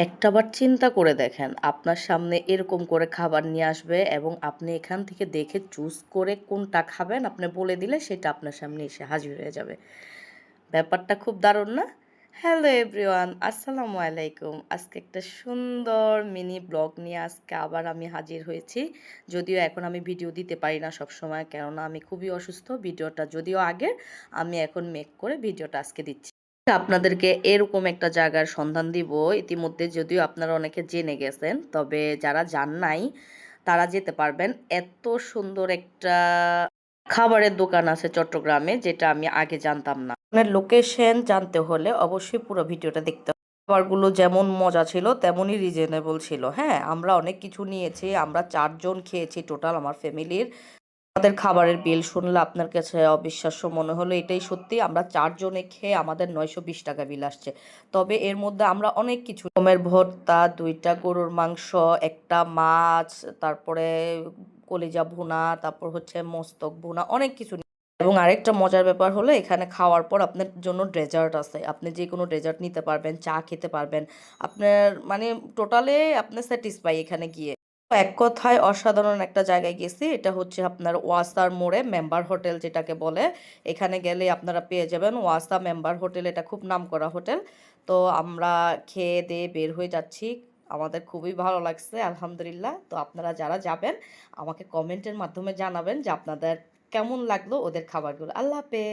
একটাবার চিন্তা করে দেখেন, আপনার সামনে এরকম করে খাবার নিয়ে আসবে এবং আপনি এখান থেকে দেখে চুজ করে কোনটা খাবেন আপনি বলে দিলে সেটা আপনার সামনে এসে হাজির হয়ে যাবে। ব্যাপারটা খুব দারুণ না? হ্যালো এভরিওয়ান, আসসালামু আলাইকুম। আজকে একটা সুন্দর মিনি ব্লগ নিয়ে আজকে আবার আমি হাজির হয়েছি। যদিও এখন আমি ভিডিও দিতে পারি না সবসময়, কেননা আমি খুবই অসুস্থ। ভিডিওটা যদিও আগের, আমি এখন মেক করে ভিডিওটা আজকে দিচ্ছি। আপনাদেরকে এরকম একটা জায়গার সন্ধান দিব। ইতিমধ্যে যদিও আপনারা অনেকে জেনে গেছেন, তবে যারা যান নাই তারা যেতে পারবেন। এত সুন্দর একটা খাবারের দোকান আছে চট্টগ্রামে, যেটা আমি আগে জানতাম না। আপনার লোকেশন জানতে হলে অবশ্যই পুরো ভিডিওটা দেখতে হবে। খাবারগুলো যেমন মজা ছিল তেমনই রিজনেবল ছিল। হ্যাঁ, আমরা অনেক কিছু নিয়েছি, আমরা 4 জন খেয়েছি টোটাল আমার ফ্যামিলির। আমাদের খাবারের বিল শুনলে আপনার কাছে অবিশ্বাস্য মনে হলো, এটাই সত্যি। আমরা 4 জনে খেয়ে আমাদের 920 টাকা বিল আসছে। তবে এর মধ্যে আমরা অনেক কিছু, গমের ভর্তা, 2টা গরুর মাংস, একটা মাছ, তারপরে কলিজা ভুনা, তারপর হচ্ছে মস্তক ভুনা, অনেক কিছু। এবং আরেকটা মজার ব্যাপার হলো, এখানে খাওয়ার পর আপনার জন্য ডেজার্ট আছে। আপনি যে কোনো ডেজার্ট নিতে পারবেন, চা খেতে পারবেন। আপনার মানে টোটালে আপনি স্যাটিসফাই এখানে গিয়ে। এক কথায় অসাধারণ একটা জায়গায় গেছি। এটা হচ্ছে আপনার ওয়াসার মোড়ে মেম্বার হোটেল যেটাকে বলে। এখানে গেলে আপনারা পেয়ে যাবেন ওয়াসা মেম্বার হোটেল। এটা খুব নামকরা হোটেল। তো আমরা খেয়ে দিয়ে বের হয়ে যাচ্ছি। আমাদের খুবই ভালো লাগছে আলহামদুলিল্লাহ। তো আপনারা যারা যাবেন আমাকে কমেন্টের মাধ্যমে জানাবেন যে আপনাদের কেমন লাগলো ওদের খাবারগুলো। আল্লাহ হাফেজ।